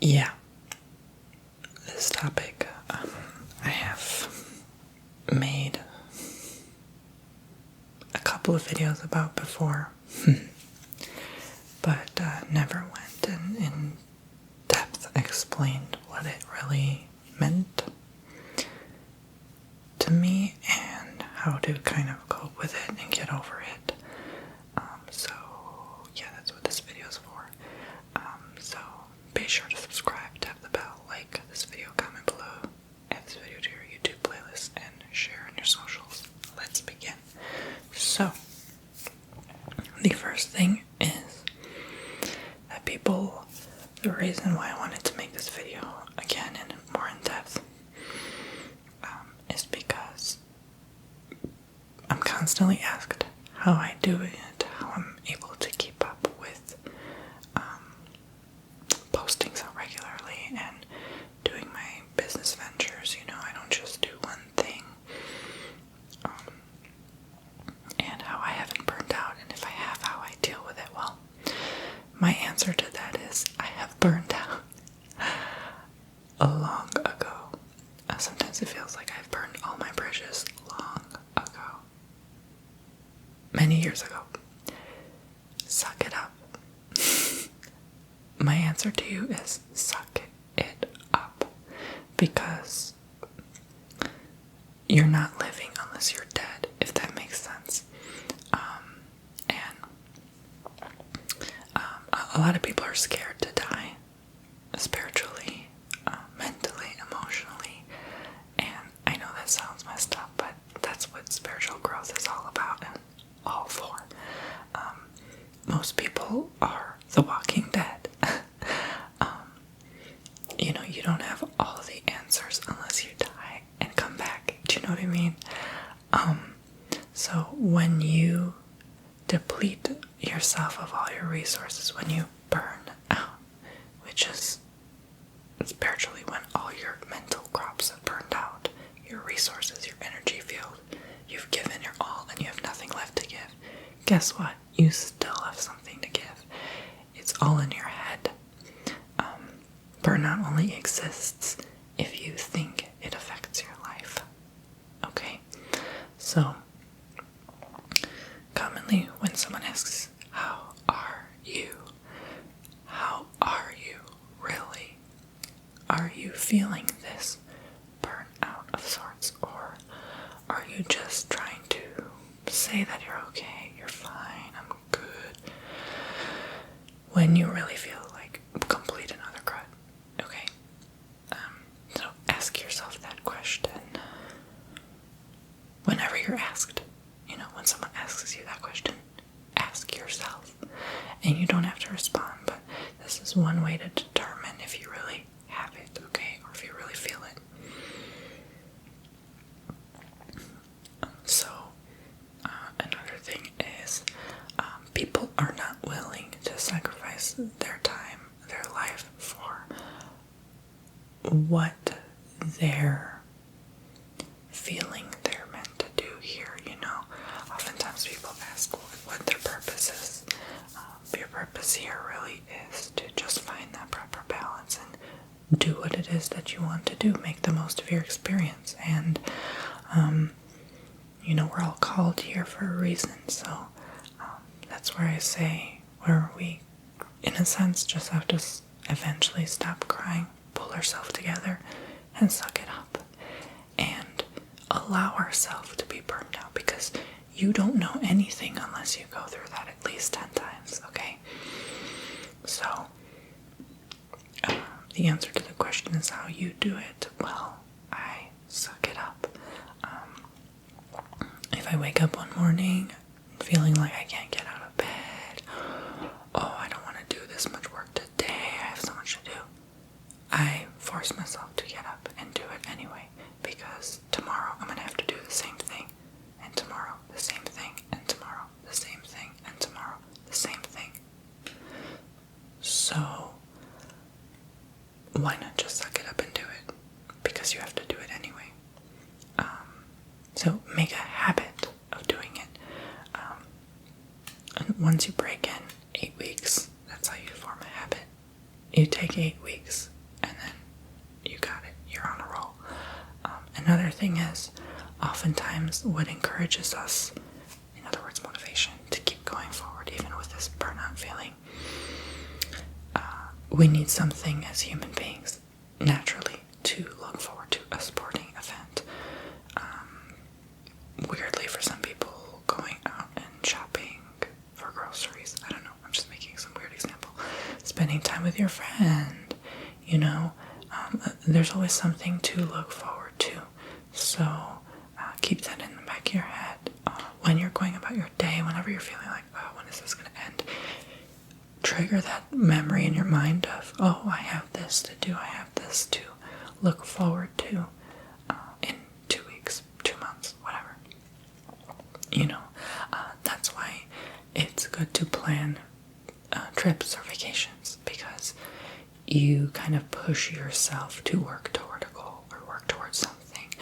Yeah, this topic I have made a couple of videos about before, but never went in depth explained what it really meant to me and how to kind of cope with it and get over it. So yeah, that's what this video is for. So be sure to subscribe, tap the bell, like this video, comment below, add this video to your YouTube playlist, and share on your socials. Let's begin. So, the first thing is that the reason why I wanted to make this video again and more in depth is because I'm constantly asked how I do it, how I'm able to keep up with posting so regularly and doing my business ventures. I don't just do one thing. And how I haven't burned out, and if I have, how I deal with it. Well, my answer to that is I have burned out long ago. Sometimes it feels like I've burned all my bridges long ago. Many years ago. Suck it up. My answer to you is suck it up. Because you're not living unless you're dead, if that makes sense. A lot of people are scared to die, spiritually, mentally, emotionally, and I know that sounds messed up, but that's what spiritual growth is all about and all for. Most people are the walking dead. You don't have all the answers unless you die and come back. Do you know what I mean? So when you deplete yourself of all your resources, when you burn out, which is spiritually when all your mental crops have burned out, your resources, your energy field, you've given your all and you have nothing left to give. Guess what? You still have something to give. It's all in your head. Burnout only exists if you think it affects your life. Okay? So, commonly when someone asks, how are you? How are you really? Are you feeling this burnout of sorts? Or are you just trying to say that you're okay, you're fine, I'm good, when you really feel like complete and utter crud? Okay? So ask yourself that question whenever you're asked. When someone asks you that question, ask yourself. And you don't have to respond, but this is one way to determine if you really have it, okay? Or if you really feel it. So, another thing is, people are not willing to sacrifice their time, their life for what they're feeling they're meant to do here. Oftentimes people ask what their purpose is. Your purpose here really is to just find that proper balance and do what it is that you want to do. Make the most of your experience. And, we're all called here for a reason. So that's where I say where we, in a sense, just have to eventually stop crying, pull ourselves together, and suck it up. And allow ourselves to be burned out, because you don't know anything unless you go through that at least 10 times, okay? So, the answer to the question is how you do it. Well, I suck it up. If I wake up one morning feeling like I can't get out of bed, I don't want to do this much work today, I have so much to do, I force myself to get up and do it anyway, because tomorrow I'm going to have to do the same thing, and tomorrow the same thing, and tomorrow the same thing, and tomorrow the same thing. So, why not just suck it up and do it? Because you have to do it anyway. So make a habit of doing it. And once you break in 8 weeks, that's how you form a habit. You take 8 weeks Another thing is, oftentimes what encourages us, in other words, motivation, to keep going forward, even with this burnout feeling, we need something as human beings, naturally, to look forward to a sporting event. Weirdly, for some people, going out and shopping for groceries, I don't know, I'm just making some weird example. Spending time with your friend, there's always something to look forward to. So keep that in the back of your head. When you're going about your day, whenever you're feeling like, oh, when is this going to end? Trigger that memory in your mind of, oh, I have this to do, I have this to look forward to in 2 weeks, 2 months, whatever. That's why it's good to plan trips or vacations, because you kind of push yourself to work toward a goal or work towards something.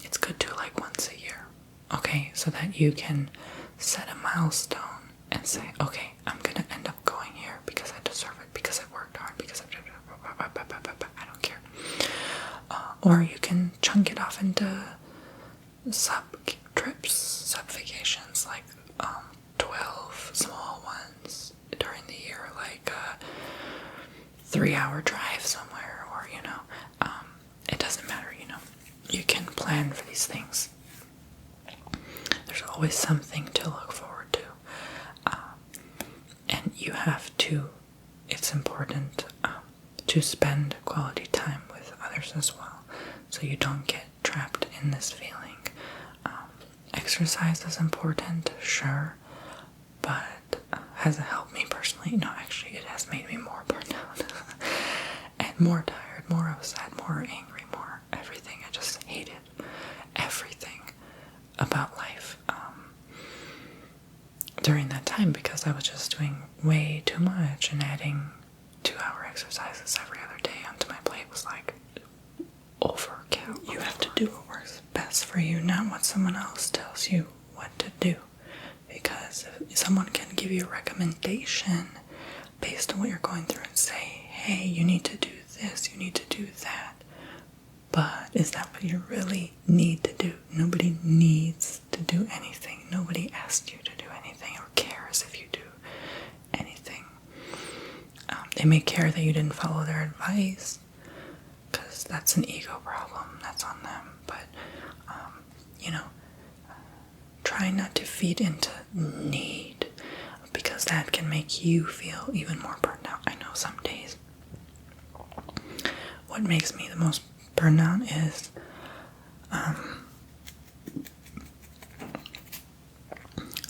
It's good to once a year, okay, so that you can set a milestone and say, okay, I'm gonna end up going here because I deserve it, because I worked hard, because I don't care. Or you can chunk it off into sub-trips, sub-vacations, 12 small ones during the year, 3-hour drive somewhere, or, it doesn't matter, you can plan for these things. There's always something to look forward to. And you have to, it's important to spend quality time with others as well, so you don't get trapped in this feeling. Exercise is important, sure, but has it helped me personally? No, actually, it has made me more burned out and more tired, more upset, more angry, more everything. I just hated everything about life during that time, because I was just doing way too much, and adding 2-hour exercises every other day onto my plate was overkill. You have to do what works best for you, not what someone else tells you what to do. Because if someone can give you a recommendation based on what you're going through and say, hey, you need to do this, you need to do that, but is that what you really need to do? Nobody needs to do anything. Nobody asked you to do anything or cares if you do anything. They may care that you didn't follow their advice, because that's an ego problem. That's on them. But, try not to feed into need, because that can make you feel even more burned out. I know some days what makes me the most burned out is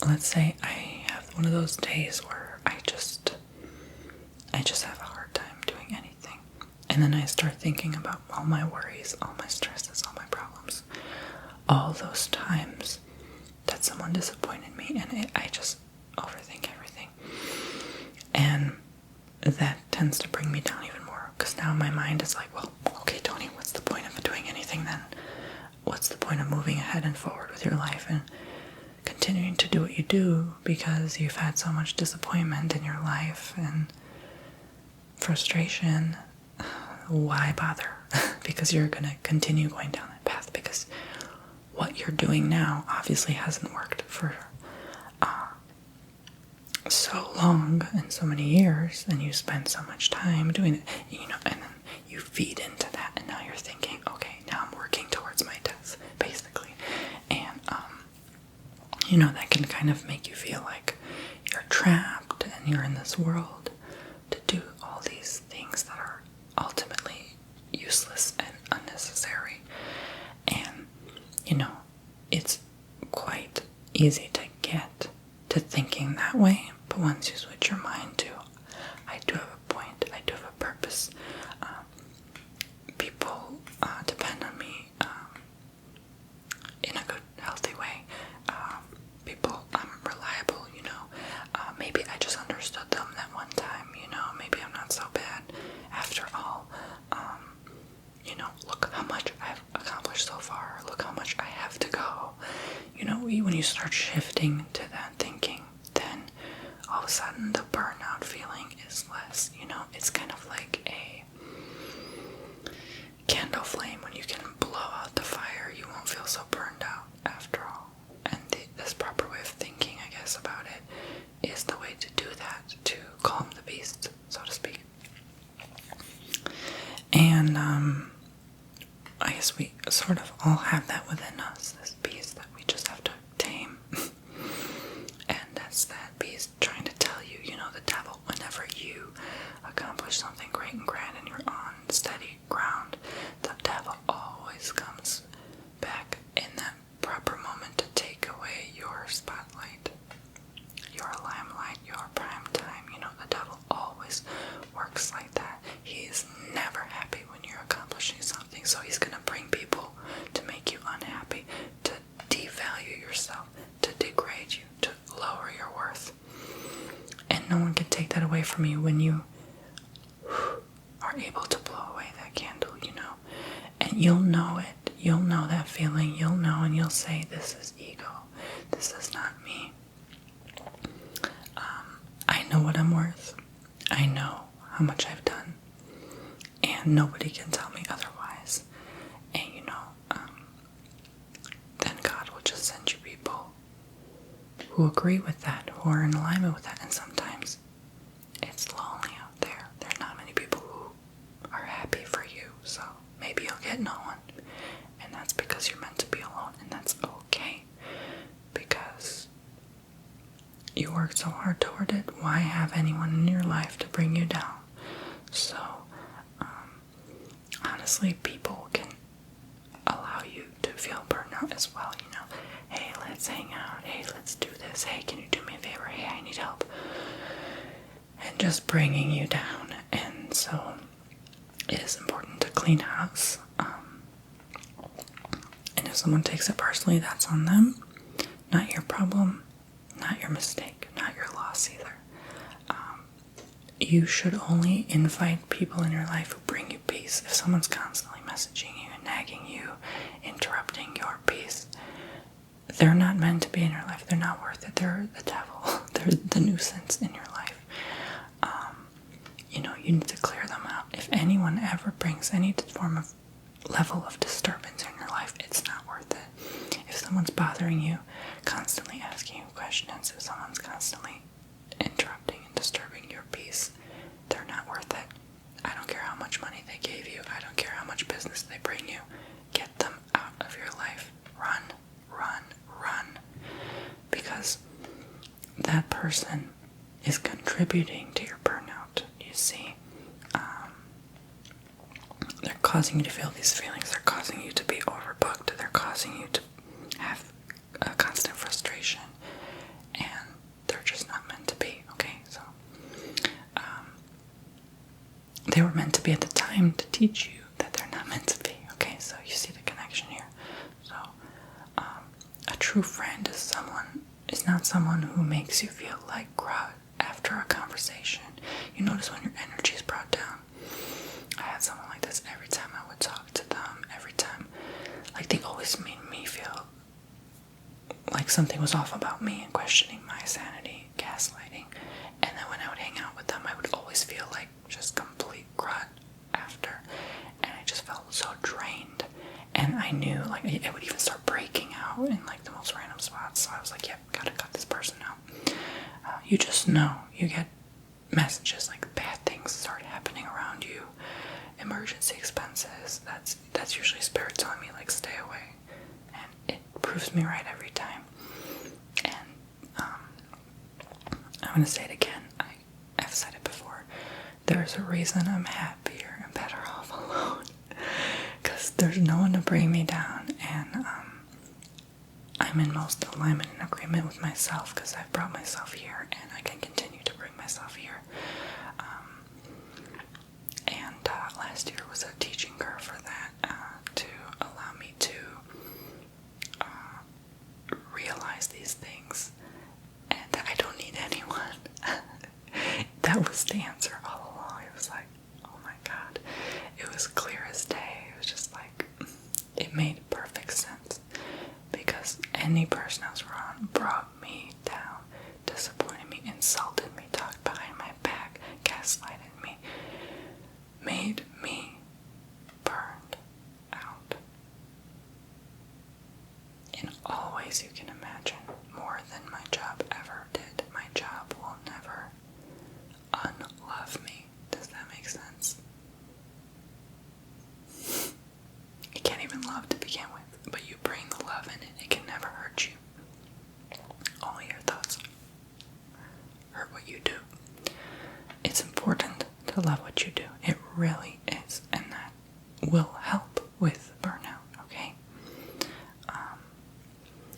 let's say I have one of those days where I just have a hard time doing anything, and then I start thinking about all my worries, all my stresses, all my problems, all those times that someone disappointed me, and I just overthink everything, and that tends to bring me down even more, because now my mind is like, well, okay, Tony, what's the point of doing anything then? What's the point of moving ahead and forward with your life and continuing to do what you do, because you've had so much disappointment in your life and frustration? Why bother? Because you're gonna continue going down that path, because what you're doing now obviously hasn't worked for so long and so many years, and you spend so much time doing it, and then you feed into that, and now you're thinking, okay, now I'm working towards my death, basically. And that can kind of make you feel like you're trapped and you're in this world to do all these things that are ultimately useless and unnecessary. And it's quite easy to get to thinking that way, but once you switch your mind to, I do have a point, I do have a purpose, people depend on me in a good, healthy way, people, I'm reliable, maybe I just understood them that one time, maybe I'm not so bad after all, look how much I've accomplished so far, look how much I have to go. When you start shifting to that thinking, then all of a sudden the burnout feeling is less. It's kind of like a candle flame when you can blow is the way to do that, to calm the beast, so to speak. And I guess we sort of all have that within us, this beast that we just have to tame. And that's that beast trying to tell you, the devil, whenever you accomplish something great and grand and you're on steady ground, the devil always comes back in that proper moment to take away your spotlight, your limelight, your prime time. The devil always works like that. He's never happy when you're accomplishing something, so he's gonna bring people to make you unhappy, to devalue yourself, to degrade you, to lower your worth. And no one can take that away from you when you are able to blow away that candle, And you'll know it. You'll know that feeling. You'll know, and you'll say, this is ego. This is not me. I know what I'm worth. I know how much I've done. And nobody can tell me otherwise. And then God will just send you people who agree with that, who are in alignment with that. And sometimes it's lonely out there. There are not many people who are happy for you. So maybe you'll get no one. And that's because you're meant to be alone. And that's okay. Because you worked so hard toward it. Why have anyone in your life to bring you down? So, honestly, people can allow you to feel burnout as well, Hey, let's hang out. Hey, let's do this. Hey, can you do me a favor? Hey, I need help. And just bringing you down. And so, it is important to clean house. And if someone takes it personally, that's on them. Not your problem. Not your mistake. Not your loss either. You should only invite people in your life who bring you peace. If someone's constantly messaging you and nagging you, interrupting your peace, they're not meant to be in your life. They're not worth it. They're the devil. They're the nuisance in your life. You need to clear them out. If anyone ever brings any form of level of disturbance in your life, it's not worth it. If someone's bothering you, constantly asking you questions, if someone's constantly interrupting and disturbing your peace, they're not worth it. I don't care how much money they gave you. I don't care how much business they bring you. Get them out of your life. Run, run, run. Because that person is contributing to your burnout. You see, they're causing you to feel these feelings. They're causing you to be overbooked. They're causing you to have a constant frustration. And they're just not meant to be, okay? So, they were meant to be at the time to teach you that they're not meant to be, okay? So you see the connection here. So, a true friend is not someone who makes you feel like crud after a conversation. You notice when your energy is brought down. I had someone like this every time I would talk to them, every time. Like, they always made me feel like something was off about me and questioning my sanity, gaslighting. And then when I would hang out with them, I would always feel like just complete crud after. And I just felt so drained. And I knew, like, I would even start breaking out in, like, the most random spots. So I was like, yep, gotta cut this person out. You just know. You get messages, like, bad things start happening around you. Emergency expenses. That's usually spirit telling me, like, stay away. And it proves me right every time. And I'm going to say it again. I've said it before. There's a reason I'm happier and better off alone. Because there's no one to bring me down. And I'm in most alignment and agreement with myself because I've brought myself here and I can continue to bring myself here. Last year was a teaching curve for that, to allow me to realize these things and that I don't need anyone. That was the answer all along. It was like, oh my God. It was clear as day. It was just like, it made perfect sense. Because any person I was around brought me down, disappointed me, insulted me, talked behind my back, gaslighted me, made me burned out. In all ways you can imagine, more than my job ever did. My what you do. It's important to love what you do. It really is. And that will help with burnout, okay?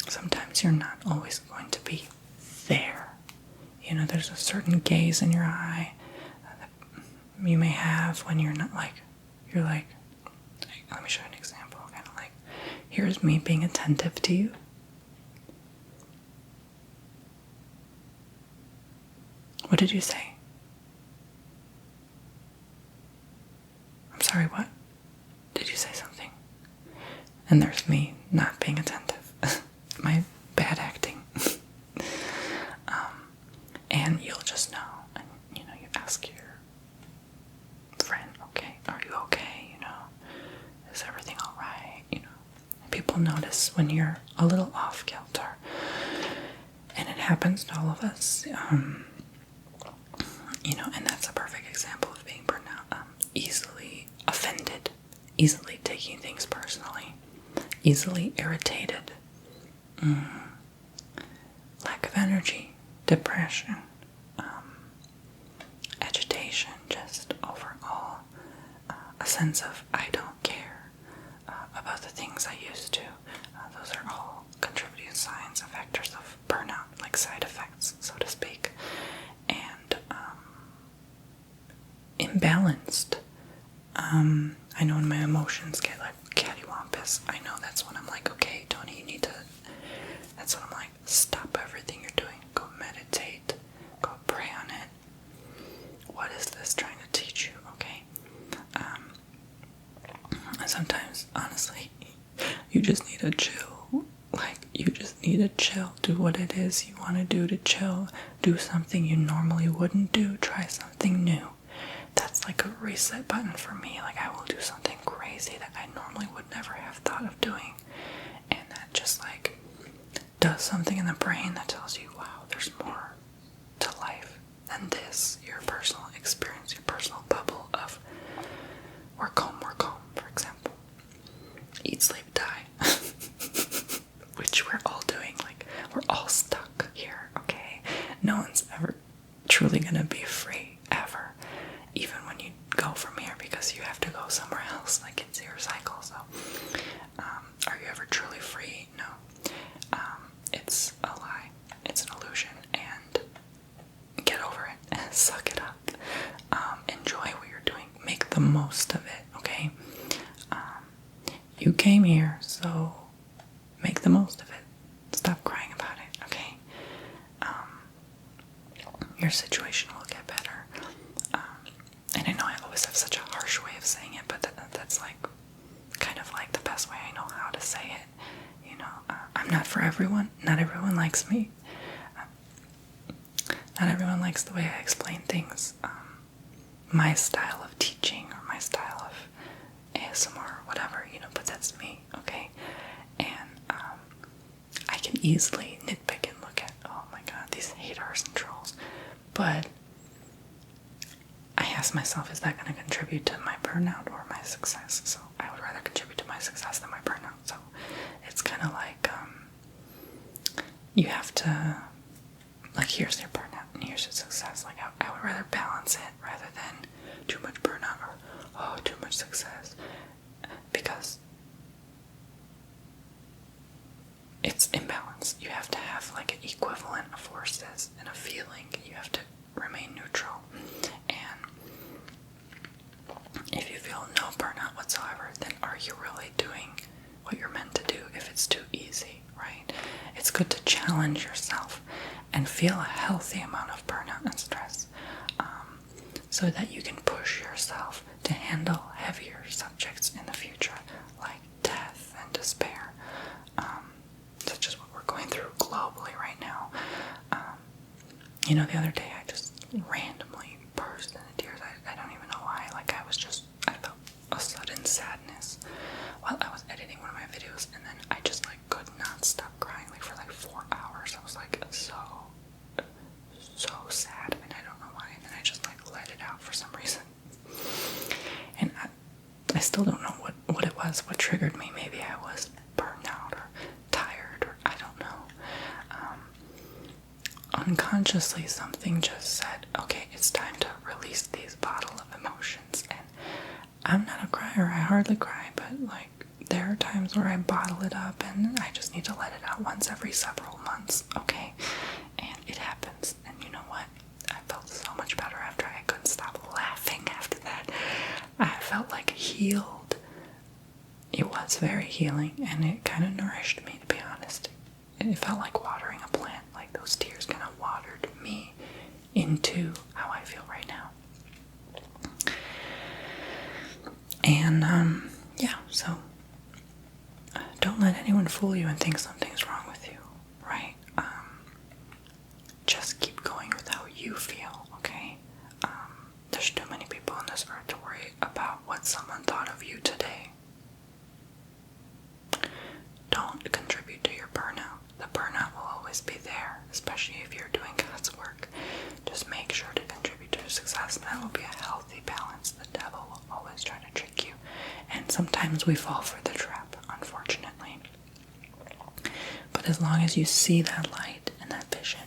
Sometimes you're not always going to be there. You know, there's a certain gaze in your eye that you may have when you're not like, you're like, let me show you an example, kind of like, here's me being attentive to you. What did you say? I'm sorry, what? Did you say something? And there's me not being attentive. My bad acting. And you'll just know. And, you know, you ask your friend, okay, are you okay? You know, is everything all right? You know, and people notice when you're a little off kilter. And it happens to all of us. You know, and that's a perfect example of being burned out. Easily offended, easily taking things personally, easily irritated, lack of energy, depression, agitation, just overall a sense of I don't care about the things I used to. Those are all contributing signs and factors of burnout, like side effects, so to speak. And imbalanced. I know when my emotions get like cattywampus, I know that's when I'm like, okay, Tony, you need to, that's when I'm like, stop everything you're doing, go meditate, go pray on it. What is this trying to teach you, okay? And sometimes, honestly, you just need to chill. Like, you just need to chill. Do what it is you want to do to chill. Do something you normally wouldn't do. Try something new. That's like a reset button for me. Like, I will do something crazy that I normally would never have thought of doing. And that just like does something in the brain that tells you, wow, there's more to life than this. Your personal experience, your personal bubble of work home, for example. Eat, sleep, die. Which we're all doing. Like, we're all stuck here, okay? No one's ever truly gonna be free, ever. Even when you go from here, because you have to go somewhere else, like it's your cycle. So, are you ever truly free? No. It's a lie. It's an illusion, and get over it. Suck it up. Enjoy what you're doing. Make the most of it, okay? You came here, so make the most of it. Stop crying about it, okay? Your situation will get better. And I know I always have such a harsh way of saying it, but that's like kind of like the best way I know how to say it. You know, I'm not for everyone. Not everyone likes me. Not everyone likes the way I explain things. My style of teaching or my style of ASMR, whatever, you know, but that's me, okay? And I can easily nitpick and look at, oh my god, these haters and trolls. But I ask myself, is that going to contribute to my burnout or my success? So I would rather contribute to my success than my burnout. So it's kind of like, you have to, like, here's your burnout and here's your success. Like, I would rather balance it rather than too much burnout or, oh, too much success. Because it's imbalance. You have to have, like, an equivalent of forces and a feeling. You have to remain neutral. And if you feel no burnout whatsoever, then are you really doing what you're meant to do if it's too easy, right? It's good to challenge yourself and feel a healthy amount of burnout and stress, so that you can push yourself to handle heavier subjects in the future, like death and despair, such as what we're going through globally right now. You know, the other day I just randomly burst into tears. I don't even know why. Like, I felt a sudden sadness while I was editing one of my videos, and then I just like could not stop crying, like for like 4 hours. I was like so sad, and I don't know why, and then I just like let it out for some reason. And I still don't know what it was, what triggered me. Maybe I was burned out or tired, or I don't know. subconsciously something just said, okay, it's time to release these bottle of emotions. And I'm not a crier, I hardly cry, but like there are times where I bottle it up and I just need to let it out once every several months, okay? And it happens. And you know what? I felt so much better after. I couldn't stop laughing after that. I felt like healed. It was very healing, and it kind of nourished me, to be honest. It felt like watering a plant, like those tears kind of watered me into how I feel right now. And, yeah, so don't let anyone fool you and think something's wrong with you, right? Just keep going with how you feel, okay? There's too many people on this earth to worry about what someone thought of you today. Don't contribute to your burnout. The burnout will always be there, especially if you're doing God's work. Just make sure to contribute to your success, and that will be a healthy balance. The devil will always try to trick you, and sometimes we fall for the trap, unfortunately. But as long as you see that light and that vision,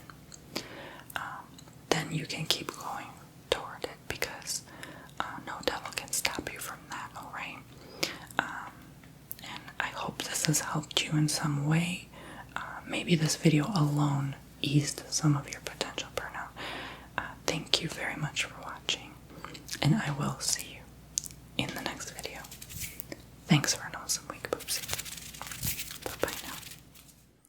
then you can keep going toward it, because no devil can stop you from that, alright? And I hope this has helped you in some way. Maybe this video alone eased some of your potential burnout. Thank you very much for watching, and I will see